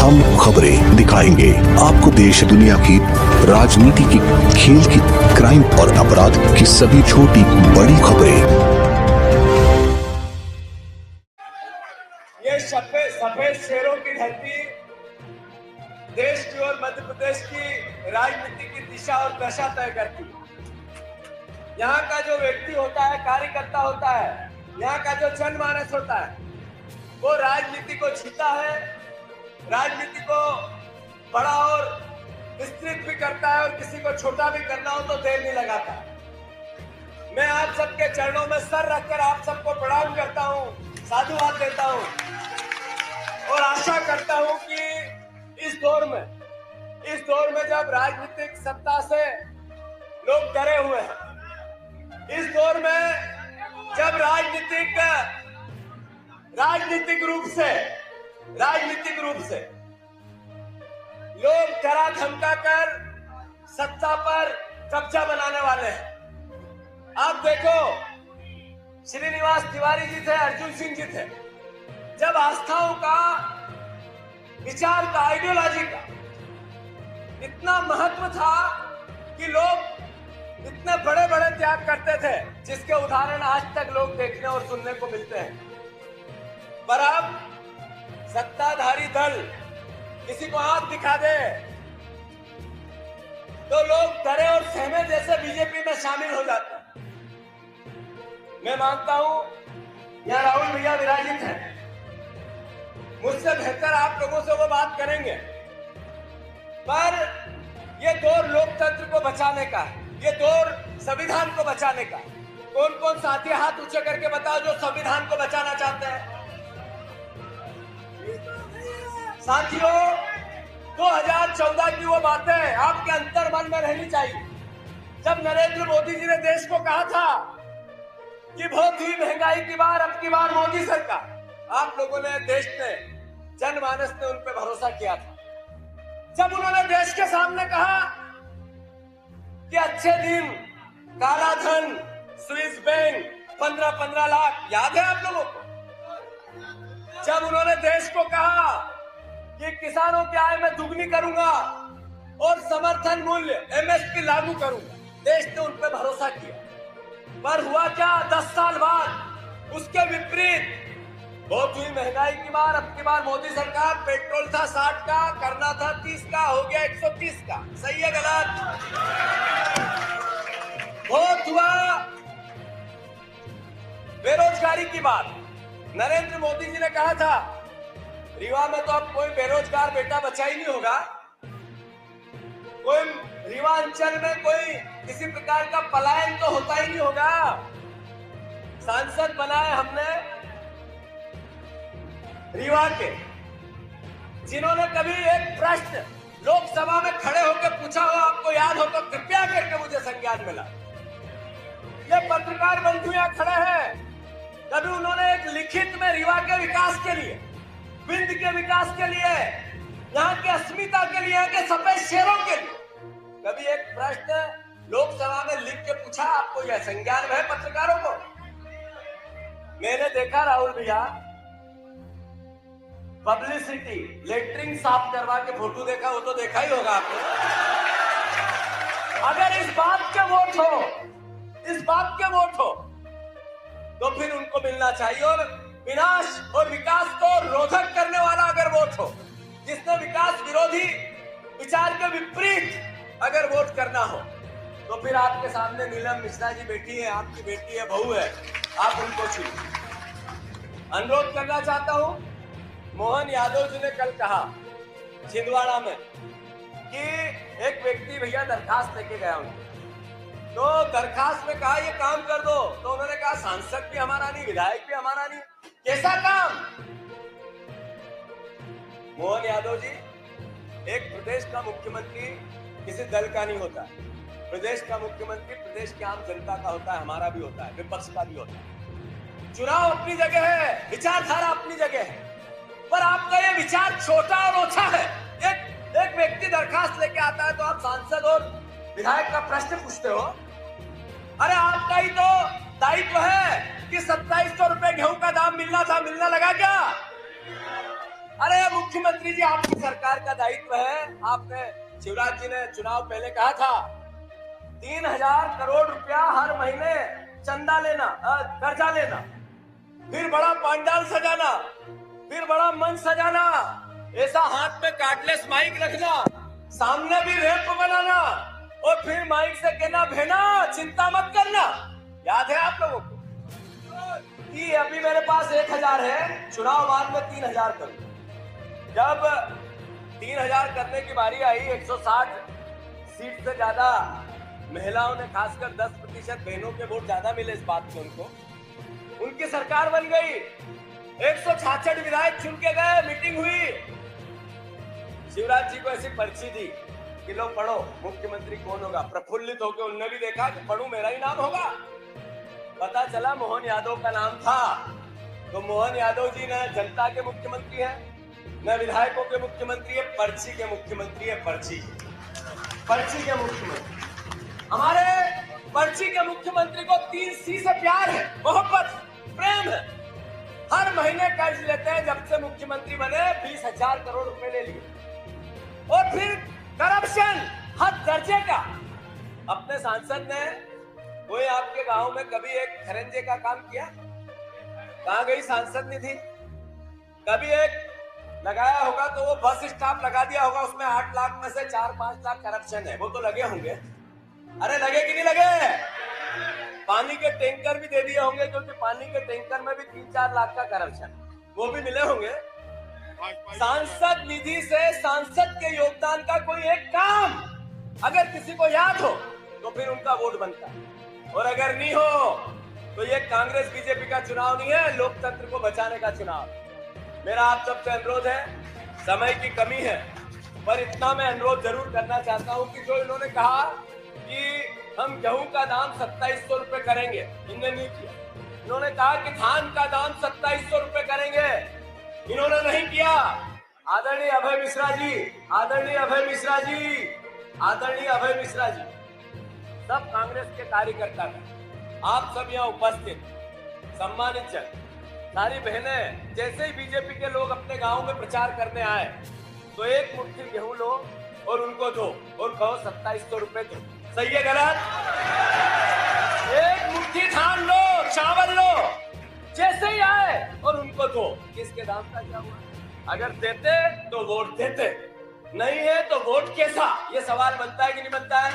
तमाम खबरें दिखाएंगे आपको देश दुनिया की राजनीति की, खेल की, क्राइम और अपराध की सभी छोटी बड़ी खबरें। ये सफेद शेरों की धरती देश की और मध्य प्रदेश की राजनीति की दिशा और दशा तय करती है। यहाँ का जो व्यक्ति होता है, कार्यकर्ता होता है, यहाँ का जो जनमानस होता है, वो राजनीति को जीता है, राजनीति को बड़ा और विस्तृत भी करता है और किसी को छोटा भी करना हो तो देर नहीं लगाता। मैं आप सबके चरणों में सर रखकर आप सबको प्रणाम करता हूँ, साधुवाद देता हूँ और आशा करता हूँ कि इस दौर में जब राजनीतिक सत्ता से लोग डरे हुए हैं, इस दौर में जब राजनीतिक रूप से लोग डरा धमका कर सत्ता पर कब्जा बनाने वाले हैं। आप देखो, श्रीनिवास तिवारी जी थे, अर्जुन सिंह जी थे, जब आस्थाओं का, विचार का, आइडियोलॉजी का इतना महत्व था कि लोग इतने बड़े बड़े त्याग करते थे, जिसके उदाहरण आज तक लोग देखने और सुनने को मिलते हैं। पर अब सत्ताधारी दल किसी को हाथ दिखा दे तो लोग डरे और सहमे जैसे बीजेपी में शामिल हो जाते हैं। मैं मानता हूं यहाँ राहुल भैया विराजित हैं, मुझसे बेहतर आप लोगों से वो बात करेंगे, पर ये दौर लोकतंत्र को बचाने का है, ये दौर संविधान को बचाने का। कौन कौन साथी हाथ ऊंचे करके बताओ जो संविधान को बचाना चाहते हैं। साथियों, 2014 की वो बातें आपके अंतर मन में रहनी चाहिए, जब नरेंद्र मोदी जी ने देश को कहा था कि बहुत ही महंगाई की बार, अब की बार मोदी सरकार। आप लोगों ने, देश ने, जनमानस ने उन पे भरोसा किया था। जब उन्होंने देश के सामने कहा कि अच्छे दिन, काला धन, स्विस बैंक, 15-15 लाख, याद है आप लोगों को? जब उन्होंने देश को कहा कि किसानों की आय में दुगनी करूंगा और समर्थन मूल्य MSP लागू करूंगा, देश ने उन पर भरोसा किया। पर हुआ क्या? 10 साल बाद उसके विपरीत बहुत हुई महंगाई की मार। अब की बार मोदी सरकार, पेट्रोल था 60 का, करना था 30 का, हो गया 130 का। सही है गलत? बहुत हुआ बेरोजगारी की बात। नरेंद्र मोदी जी ने कहा था रीवा में तो अब कोई बेरोजगार बेटा बचा ही नहीं होगा, कोई रीवा अंचल में कोई किसी प्रकार का पलायन तो होता ही नहीं होगा। सांसद बनाए हमने रीवा के, जिन्होंने कभी एक प्रश्न लोकसभा में खड़े होकर पूछा हो, आपको याद हो तो कृपया करके मुझे संज्ञान मिला। ये पत्रकार बंधु यहाँ खड़े हैं, कभी उन्होंने एक लिखित में रीवा के विकास के लिए, विंध्य के विकास के लिए, यहाँ के अस्मिता के लिए, यहाँ के सफेद शेरों के लिए कभी एक प्रश्न लोकसभा में लिख के पूछा? आपको यह संज्ञान है पत्रकारों को? मैंने देखा राहुल भैया, पब्लिसिटी, लेटरिंग साफ करवा के फोटो देखा, वो तो देखा ही होगा आपने। अगर इस बात के वोट हो तो फिर उनको मिलना चाहिए। और विनाश और विकास को रोधक करने वाला अगर वोट हो, जिसने विकास विरोधी विचार के विपरीत अगर वोट करना हो, तो फिर आपके सामने नीलम मिश्रा जी बैठी है, आपकी बेटी है, बहू है, आप उनको चुनिए। अनुरोध करना चाहता हूं, मोहन यादव जी ने कल कहा छिंदवाड़ा में कि एक व्यक्ति भैया दरखास्त लेके गया उनको, तो दरखास्त में कहा ये काम कर दो, तो उन्होंने कहा सांसद भी हमारा नहीं, विधायक भी हमारा नहीं, कैसा काम? मोहन यादव जी, एक प्रदेश का मुख्यमंत्री किसी दल का नहीं होता, प्रदेश का मुख्यमंत्री प्रदेश की आम जनता का होता है, हमारा भी होता है, विपक्ष का भी होता है। चुनाव अपनी जगह है, विचारधारा अपनी जगह है, पर आपका ये विचार छोटा और ओछा है। एक व्यक्ति दरखास्त लेके आता है तो आप सांसद और विधायक का प्रश्न पूछते हो। अरे आपका ही तो दायित्व है कि 2700 रुपए गेहूं का दाम मिलना था, मिलना लगा क्या? अरे मुख्यमंत्री जी आपकी सरकार का दायित्व है। आपने शिवराज जी ने चुनाव पहले कहा था 3,000 करोड़ रुपया हर महीने चंदा लेना, कर्जा लेना, फिर बड़ा पंडाल सजाना, फिर बड़ा मंच सजाना, ऐसा हाथ में कार्डलेस माइक रखना, सामने भी रैंप बनाना और फिर माइक से कहना भेना चिंता मत करना। याद है आप लोगों को कि अभी मेरे पास 1,000 है, चुनाव बाद में 3,000 करूं। जब 3,000 करने की बारी आई, 160 सीट से ज्यादा महिलाओं ने, खासकर 10% बहनों के वोट ज्यादा मिले इस बात में उनको, उनकी सरकार बन गई। 166 विधायक चुन के गए, मीटिंग हुई, शिवराज जी को ऐसी पर्ची दी कि लो पढ़ो मुख्यमंत्री कौन होगा। प्रफुल्लित होकर उन्होंने भी देखा कि पढ़ूं मेरा ही नाम होगा। पता चला मोहन यादव का नाम था। तो मोहन यादव जी न जनता के मुख्यमंत्री हैं, न विधायकों के मुख्यमंत्री है, पर्ची के मुख्यमंत्री है। पर्ची के मुख्यमंत्री। हमारे पर्ची के मुख्यमंत्री को 3C से प्यार है, मोहब्बत, प्रेम है। हर महीने कर्ज लेते हैं। जब से मुख्यमंत्री बने 20,000 करोड़ रुपए ले लिए और फिर करप्शन हद दर्जे का। अपने सांसद ने कोई आपके गांव में कभी एक खरंजे का काम किया? कहां गई सांसद निधि? कभी एक लगाया होगा तो वो बस स्टॉप लगा दिया होगा, उसमें 8 लाख में से 4-5 लाख करप्शन है, वो तो लगे होंगे। अरे लगे कि नहीं लगे? पानी के टैंकर भी दे दिए होंगे, क्योंकि पानी के टैंकर में भी 3-4 लाख का करप्शन, वो भी मिले होंगे। सांसद निधि से सांसद के योगदान का कोई एक काम अगर किसी को याद हो तो फिर उनका वोट बनता है, और अगर नहीं हो तो ये कांग्रेस बीजेपी का चुनाव नहीं है, लोकतंत्र को बचाने का चुनाव। मेरा आप सबसे अनुरोध है, समय की कमी है, पर इतना मैं अनुरोध जरूर करना चाहता हूं कि जो इन्होंने कहा कि हम गेहूं का दाम 2700 रुपए करेंगे, इन्होंने नहीं किया। इन्होंने कहा कि धान का दाम 2700 रुपए करेंगे, इन्होंने नहीं किया। आदरणीय अभय मिश्रा जी, आदरणीय अभय मिश्रा जी, आदरणीय अभय मिश्रा जी, सब कांग्रेस के कार्यकर्ता हैं, आप सब यहाँ उपस्थित सम्मानित जन, सारी बहनें, जैसे ही बीजेपी के लोग अपने गांव में प्रचार करने आए तो एक मुट्ठी गेहूं लो और उनको दो और कहो 2700 रुपए दो। सही है गलत? एक मुट्ठी धान लो, चावल लो, जैसे ही आए और उनको दो। किसके दाम का क्या हुआ? अगर देते तो वोट देते, नहीं है तो वोट कैसा? ये सवाल बनता है कि नहीं बनता है?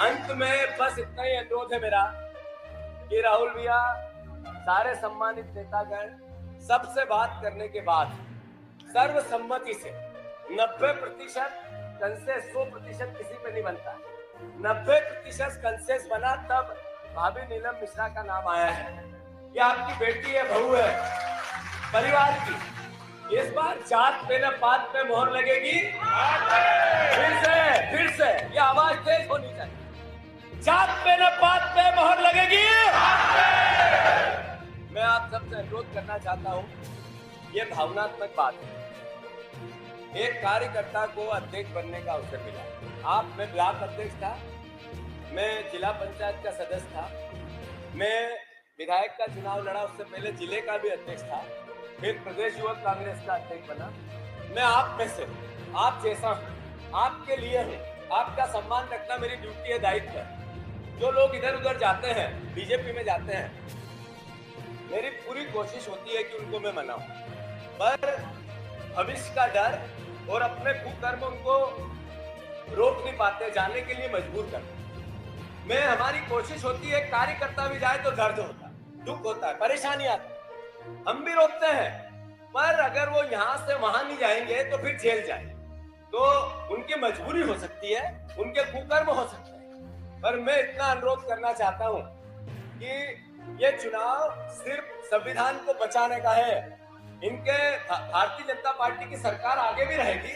अंत में बस इतना ही अनुरोध है मेरा कि राहुल भैया, सारे सम्मानित नेतागण, सबसे बात करने के बाद सर्वसम्मति से 90% कंसेस, 100% किसी पे नहीं बनता है, 90% कंसेस बना तब भाभी नीलम मिश्रा का नाम आया है। ये आपकी बेटी है, बहू है, परिवार की। इस बार जात पे न पात पे मोहर लगेगी। फिर से ये आवाज तेज होनी चाहिए। जात पे न पात पे मोहर लगेगी। मैं आप सबसे अनुरोध करना चाहता हूं, ये भावनात्मक बात है। एक कार्यकर्ता को अध्यक्ष बनने का अवसर मिला। मैं ब्लॉक अध्यक्ष था, मैं जिला पंचायत का सदस्य था, मैं विधायक का चुनाव लड़ा, उससे पहले जिले का भी अध्यक्ष था, फिर प्रदेश युवक कांग्रेस का अध्यक्ष बना। मैं आप में से, आप जैसा हूं, आपके लिए हूं, आपका सम्मान रखना मेरी ड्यूटी है, दायित्व है। जो लोग इधर उधर जाते हैं, बीजेपी में जाते हैं, मेरी पूरी कोशिश होती है कि उनको मैं मनाऊं, पर भविष्य का डर और अपने कुकर्म उनको रोक नहीं पाते, जाने के लिए मजबूर करते। हमारी कोशिश होती है, कार्यकर्ता भी जाए तो दर्द होता है, दुख होता है, परेशानी आता है, हम भी रोकते हैं, पर अगर वो यहाँ से वहां नहीं जाएंगे तो फिर जेल जाए, तो उनकी मजबूरी हो सकती है, उनके कुकर्म हो सकते हैं। पर मैं इतना अनुरोध करना चाहता हूँ कि ये चुनाव सिर्फ संविधान को बचाने का है। इनके भारतीय जनता पार्टी की सरकार आगे भी रहेगी,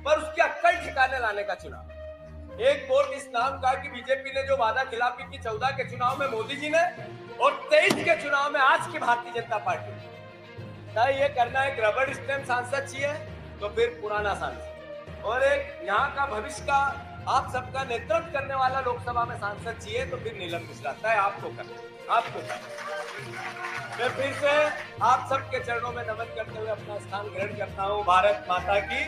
पर उसकी अक्कल ठिकाने लाने का चुनाव। एक वोट इस नाम का कि बीजेपी ने जो वादा खिलाफी की 14 के चुनाव में मोदी जी ने और 23 के चुनाव में आज की भारतीय जनता पार्टी ने, ये करना एक रबड़ स्टैम्प सांसद चाहिए तो फिर पुराना सांसद, और एक यहाँ का भविष्य का आप सबका नेतृत्व करने वाला लोकसभा में सांसद चाहिए तो फिर नीलम मिश्रा तय आपको करना, आपको करना। मैं फिर से आप सबके चरणों में नमन करते हुए अपना स्थान ग्रहण करता हूँ। भारत माता की